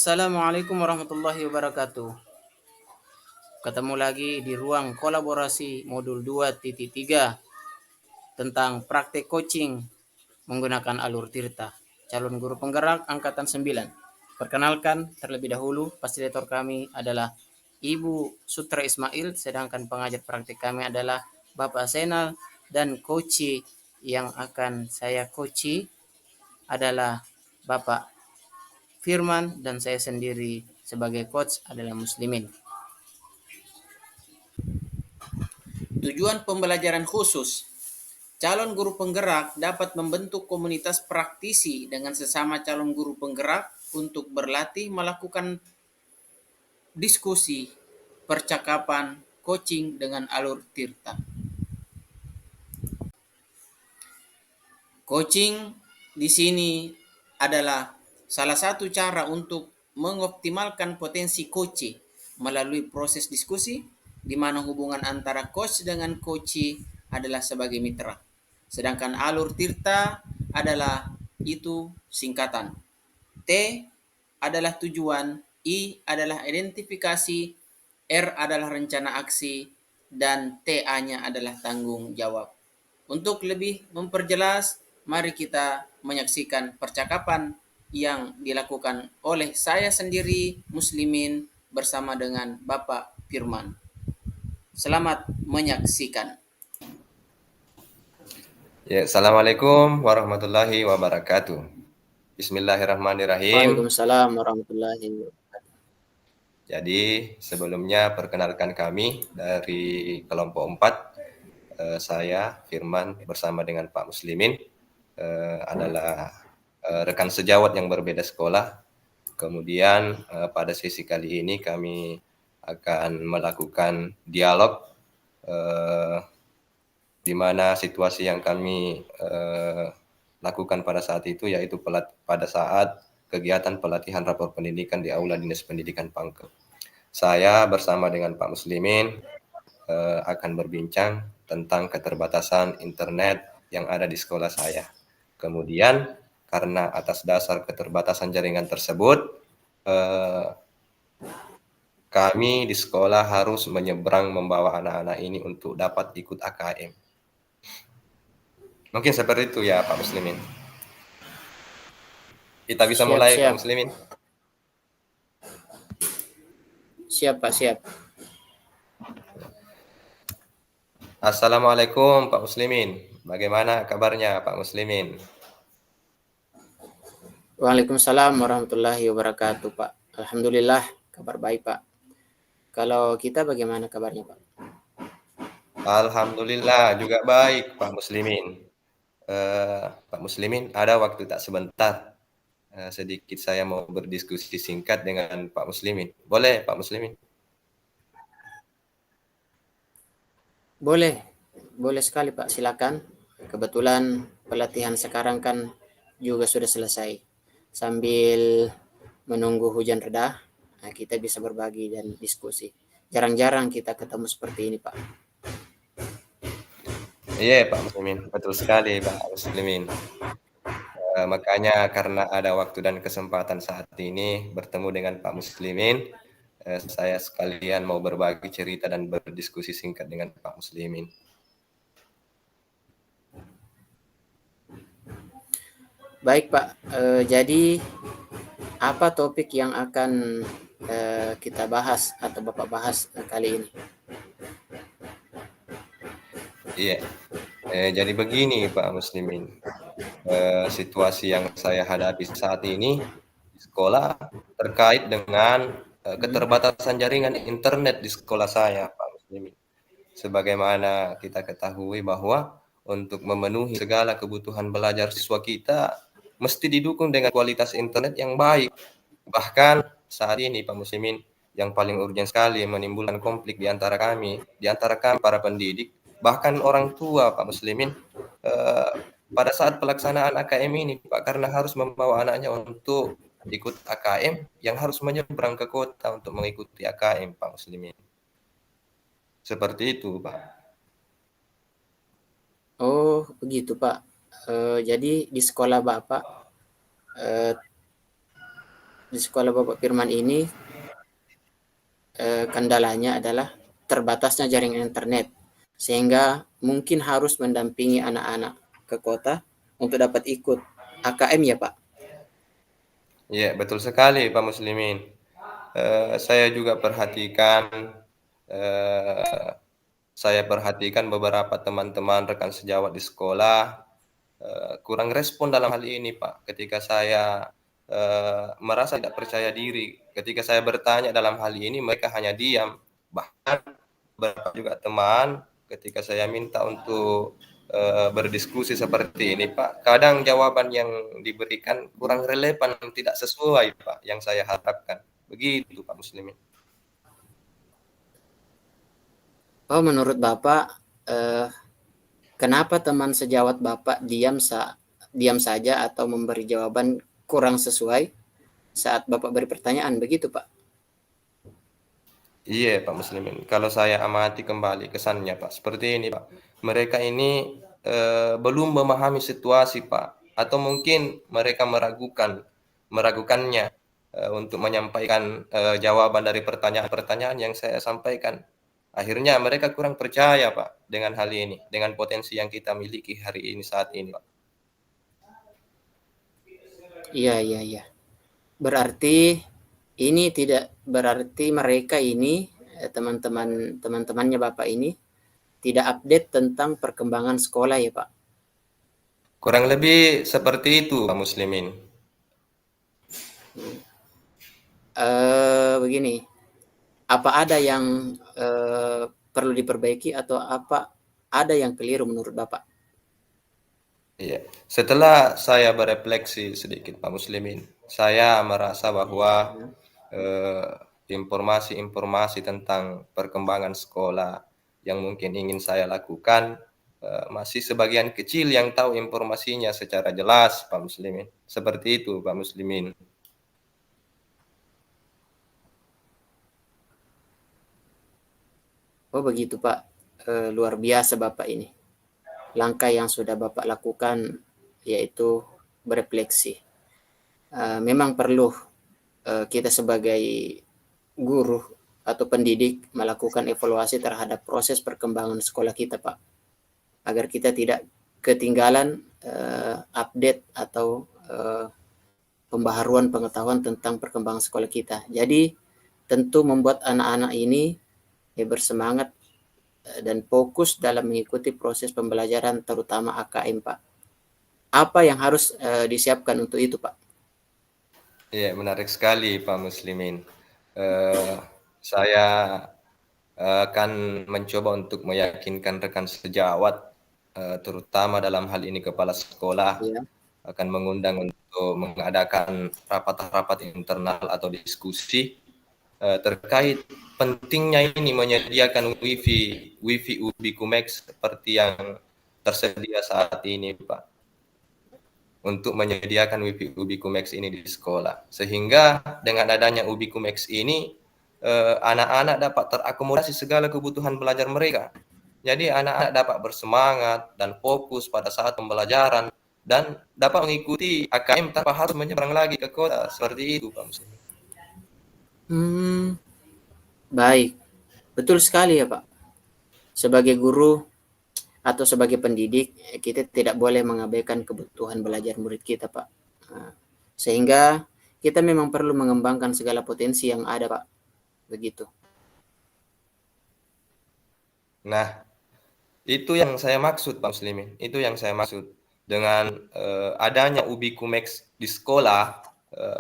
Assalamualaikum warahmatullahi wabarakatuh. Ketemu lagi di ruang kolaborasi modul 2.3 tentang praktek coaching menggunakan alur Tirta, calon guru penggerak angkatan 9. Perkenalkan terlebih dahulu, fasilitator kami adalah Ibu Sutra Ismail, sedangkan pengajar praktek kami adalah Bapak Senal, dan coach yang akan saya coachi adalah Bapak Firman, dan saya sendiri sebagai coach adalah Muslimin. Tujuan pembelajaran khusus. Calon guru penggerak dapat membentuk komunitas praktisi dengan sesama calon guru penggerak untuk berlatih melakukan diskusi, percakapan, coaching dengan alur Tirta. Coaching di sini adalah salah satu cara untuk mengoptimalkan potensi coach melalui proses diskusi, di mana hubungan antara coach dengan coach adalah sebagai mitra. Sedangkan alur Tirta adalah itu singkatan. T adalah tujuan, I adalah identifikasi, R adalah rencana aksi, dan TA-nya adalah tanggung jawab. Untuk lebih memperjelas, mari kita menyaksikan percakapan yang dilakukan oleh saya sendiri, Muslimin, bersama dengan Bapak Firman. Selamat menyaksikan. Ya, Assalamualaikum warahmatullahi wabarakatuh. Bismillahirrahmanirrahim. Waalaikumsalam warahmatullahi wabarakatuh. Jadi sebelumnya perkenalkan kami dari kelompok 4. Saya Firman bersama dengan Pak Muslimin adalah rekan sejawat yang berbeda sekolah. Kemudian pada sesi kali ini kami akan melakukan dialog di mana situasi yang kami lakukan pada saat itu yaitu pada saat kegiatan pelatihan rapor pendidikan di Aula Dinas Pendidikan Pangkep. Saya bersama dengan Pak Muslimin akan berbincang tentang keterbatasan internet yang ada di sekolah saya. Kemudian karena atas dasar keterbatasan jaringan tersebut, kami di sekolah harus menyeberang membawa anak-anak ini untuk dapat ikut AKM. Mungkin seperti itu ya Pak Muslimin. Kita bisa mulai Pak Muslimin. Siap Pak, siap. Assalamualaikum Pak Muslimin. Bagaimana kabarnya Pak Muslimin? Waalaikumsalam warahmatullahi wabarakatuh Pak. Alhamdulillah, kabar baik Pak. Kalau kita bagaimana kabarnya Pak? Alhamdulillah juga baik Pak Muslimin. Pak Muslimin, ada waktu tak sebentar. Sedikit saya mau berdiskusi singkat dengan Pak Muslimin. Boleh Pak Muslimin? Boleh sekali Pak, silakan. Kebetulan pelatihan sekarang kan juga sudah selesai. Sambil menunggu hujan reda, kita bisa berbagi dan diskusi. Jarang-jarang kita ketemu seperti ini Pak. Iya Pak Muslimin, betul sekali Pak Muslimin. Makanya karena ada waktu dan kesempatan saat ini bertemu dengan Pak Muslimin, saya sekalian mau berbagi cerita dan berdiskusi singkat dengan Pak Muslimin. Baik Pak, jadi apa topik yang akan kita bahas atau Bapak bahas kali ini? Iya, jadi begini Pak Muslimin, situasi yang saya hadapi saat ini di sekolah terkait dengan keterbatasan jaringan internet di sekolah saya Pak Muslimin. Sebagaimana kita ketahui bahwa untuk memenuhi segala kebutuhan belajar siswa kita mesti didukung dengan kualitas internet yang baik. Bahkan saat ini Pak Muslimin, yang paling urgent sekali menimbulkan konflik di antara kami para pendidik, bahkan orang tua Pak Muslimin, pada saat pelaksanaan AKM ini Pak, karena harus membawa anaknya untuk ikut AKM yang harus menyeberang ke kota untuk mengikuti AKM Pak Muslimin. Seperti itu Pak. Oh begitu Pak. Jadi di sekolah Bapak di sekolah Bapak Firman ini kendalanya adalah terbatasnya jaringan internet, sehingga mungkin harus mendampingi anak-anak ke kota untuk dapat ikut AKM ya Pak. Iya, betul sekali Pak Muslimin. Saya juga perhatikan, eee, saya perhatikan beberapa teman-teman rekan sejawat di sekolah, kurang respon dalam hal ini Pak. Ketika saya, merasa tidak percaya diri, ketika saya bertanya dalam hal ini mereka hanya diam. Bahkan beberapa juga teman ketika saya minta untuk, berdiskusi seperti ini Pak, kadang jawaban yang diberikan kurang relevan, tidak sesuai Pak yang saya harapkan. Begitu Pak Muslimin. Oh, menurut Bapak, kenapa teman sejawat Bapak diam saja atau memberi jawaban kurang sesuai saat Bapak beri pertanyaan, begitu Pak? Iya Pak Muslimin, kalau saya amati kembali kesannya Pak, seperti ini Pak, mereka ini, belum memahami situasi Pak, atau mungkin mereka meragukannya, untuk menyampaikan, jawaban dari pertanyaan-pertanyaan yang saya sampaikan. Akhirnya mereka kurang percaya Pak dengan hal ini, dengan potensi yang kita miliki hari ini, saat ini Pak. Iya, iya, iya. Berarti ini tidak berarti mereka ini teman-temannya Bapak ini tidak update tentang perkembangan sekolah ya Pak. Kurang lebih seperti itu Pak Muslimin. Begini, apa ada yang perlu diperbaiki atau apa ada yang keliru menurut Bapak? Iya, setelah saya berefleksi sedikit Pak Muslimin, saya merasa bahwa Ya. eh, informasi-informasi tentang perkembangan sekolah yang mungkin ingin saya lakukan masih sebagian kecil yang tahu informasinya secara jelas Pak Muslimin. Seperti itu Pak Muslimin. Oh begitu Pak. Luar biasa Bapak ini. Langkah yang sudah Bapak lakukan yaitu berefleksi. Memang perlu kita sebagai guru atau pendidik melakukan evaluasi terhadap proses perkembangan sekolah kita Pak, agar kita tidak ketinggalan update atau pembaharuan pengetahuan tentang perkembangan sekolah kita. Jadi tentu membuat anak-anak ini bersemangat dan fokus dalam mengikuti proses pembelajaran terutama AKM Pak. Apa yang harus disiapkan untuk itu Pak? Iya, menarik sekali Pak Muslimin. Eh, saya akan mencoba untuk meyakinkan rekan sejawat, terutama dalam hal ini kepala sekolah, Ya. akan mengundang untuk mengadakan rapat-rapat internal atau diskusi terkait pentingnya ini menyediakan wifi Ubikumex seperti yang tersedia saat ini, Pak, untuk menyediakan wifi Ubikumex ini di sekolah. Sehingga dengan adanya Ubikumex ini, anak-anak dapat terakomodasi segala kebutuhan belajar mereka. Jadi anak-anak dapat bersemangat dan fokus pada saat pembelajaran dan dapat mengikuti AKM tanpa harus menyeberang lagi ke kota. Seperti itu, Pak Muslim. Baik, betul sekali ya Pak. Sebagai guru atau sebagai pendidik, kita tidak boleh mengabaikan kebutuhan belajar murid kita Pak. Sehingga kita memang perlu mengembangkan segala potensi yang ada Pak. Begitu. Nah, itu yang saya maksud Pak Muslimin. Itu yang saya maksud. Dengan adanya Ubikumex di sekolah,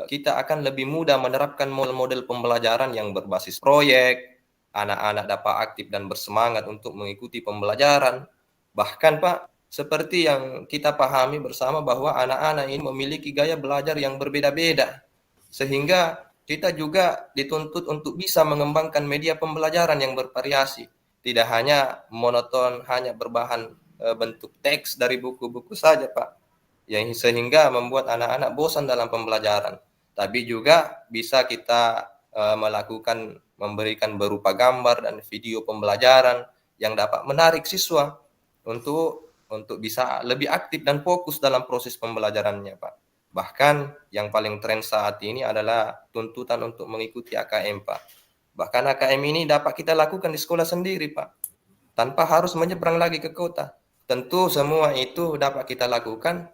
kita akan lebih mudah menerapkan model-model pembelajaran yang berbasis proyek. Anak-anak dapat aktif dan bersemangat untuk mengikuti pembelajaran. Bahkan Pak, seperti yang kita pahami bersama bahwa anak-anak ini memiliki gaya belajar yang berbeda-beda. Sehingga kita juga dituntut untuk bisa mengembangkan media pembelajaran yang bervariasi. Tidak hanya monoton, hanya berbahan bentuk teks dari buku-buku saja, Pak. Yang sehingga membuat anak-anak bosan dalam pembelajaran. Tapi juga bisa kita melakukan memberikan berupa gambar dan video pembelajaran yang dapat menarik siswa untuk bisa lebih aktif dan fokus dalam proses pembelajarannya, Pak. Bahkan yang paling tren saat ini adalah tuntutan untuk mengikuti AKM, Pak. Bahkan AKM ini dapat kita lakukan di sekolah sendiri, Pak, tanpa harus menyeberang lagi ke kota. Tentu semua itu dapat kita lakukan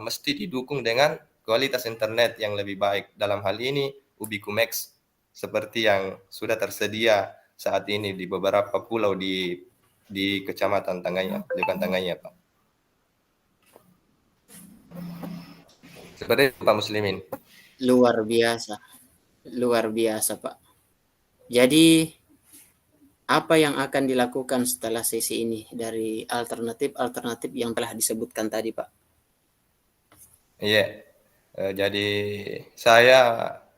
mesti didukung dengan kualitas internet yang lebih baik. Dalam hal ini Ubikumex seperti yang sudah tersedia saat ini di beberapa pulau di Kecamatan Tanganya, Depan Tanganya, Pak. Seperti itu, Pak Muslimin. Luar biasa. Luar biasa, Pak. Jadi apa yang akan dilakukan setelah sesi ini dari alternatif-alternatif yang telah disebutkan tadi, Pak? Iya, jadi saya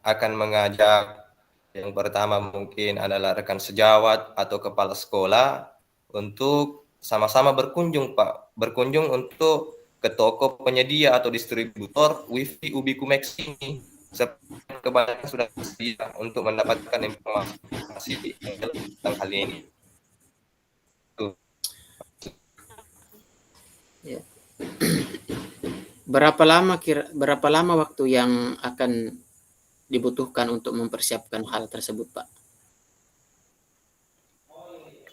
akan mengajak yang pertama mungkin adalah rekan sejawat atau kepala sekolah untuk sama-sama berkunjung, Pak. Berkunjung untuk ke toko penyedia atau distributor WiFi Ubikumex ini. Kebanyakan sudah tersedia untuk mendapatkan informasi tentang hal ini. Tuh. Ya. Berapa lama waktu yang akan dibutuhkan untuk mempersiapkan hal tersebut, Pak?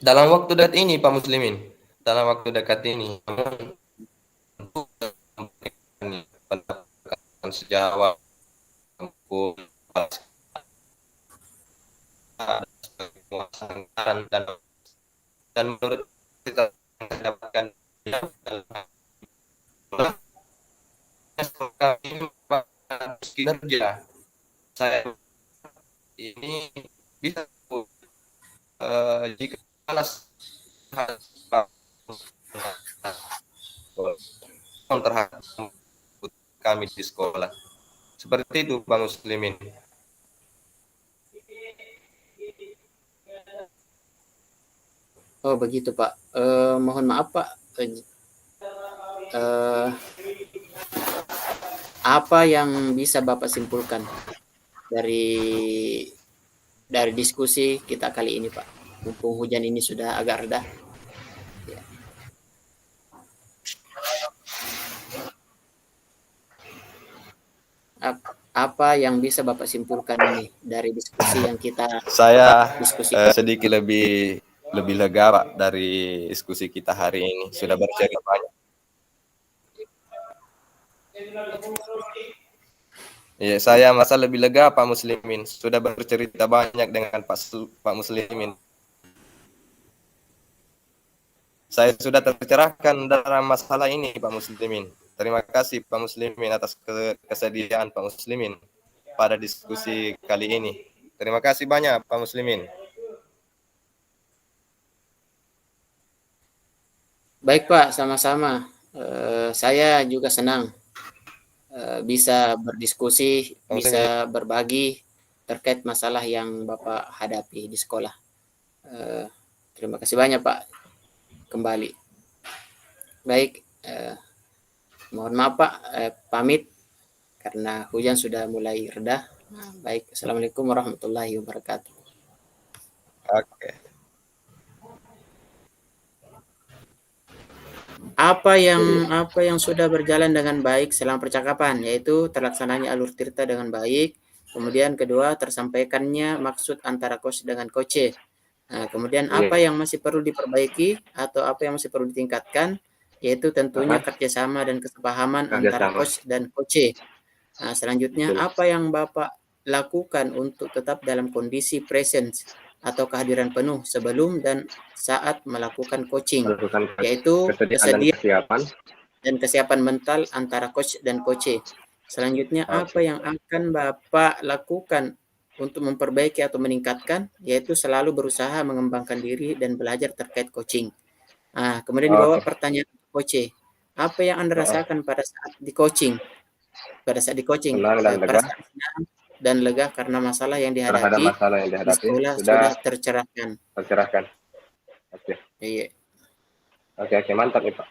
Dalam waktu dekat ini, Pak Muslimin. Dalam waktu dekat ini, pendapatan sejawat dan menurut kita mendapatkan kinerja saya ini bisa jika panas terhadap kami di sekolah. Seperti itu, Bang Muslimin. Oh begitu, Pak. Mohon maaf, Pak. Apa yang bisa Bapak simpulkan dari diskusi kita kali ini, Pak? Mumpung hujan ini sudah agak reda. Ya. Apa yang bisa Bapak simpulkan ini dari diskusi yang kita diskusikan? Sedikit lebih lega, Pak, dari diskusi kita hari ini. Sudah bercerita banyak. Ya, saya merasa lebih lega, Pak Muslimin. Sudah bercerita banyak dengan Pak Muslimin. Saya sudah tercerahkan dalam masalah ini, Pak Muslimin. Terima kasih, Pak Muslimin, atas kesediaan Pak Muslimin pada diskusi kali ini. Terima kasih banyak, Pak Muslimin. Baik, Pak, sama-sama. Saya juga senang bisa berdiskusi, bisa berbagi terkait masalah yang Bapak hadapi di sekolah. Terima kasih banyak, Pak. Kembali. Baik, mohon maaf, Pak, pamit karena hujan sudah mulai reda. Baik, Assalamualaikum warahmatullahi wabarakatuh. Oke. Apa yang sudah berjalan dengan baik selama percakapan, yaitu terlaksananya alur tirta dengan baik, kemudian kedua tersampaikannya maksud antara coach dengan coach. Nah, kemudian apa yang masih perlu diperbaiki atau apa yang masih perlu ditingkatkan, yaitu tentunya kerjasama dan kesepahaman antara coach dan coach. Nah, selanjutnya apa yang Bapak lakukan untuk tetap dalam kondisi presence atau kehadiran penuh sebelum dan saat melakukan coaching, yaitu kesediaan dan kesiapan mental antara coach dan coach. Selanjutnya apa yang akan Bapak lakukan untuk memperbaiki atau meningkatkan, yaitu selalu berusaha mengembangkan diri dan belajar terkait coaching. Nah, kemudian dibawa pertanyaan coach, apa yang Anda rasakan pada saat di coaching? Pada saat di coaching, perasaan senang dan lega karena masalah yang dihadapi di sekolah sudah tercerahkan. Oke. Iya. Oke, mantap nih, Pak.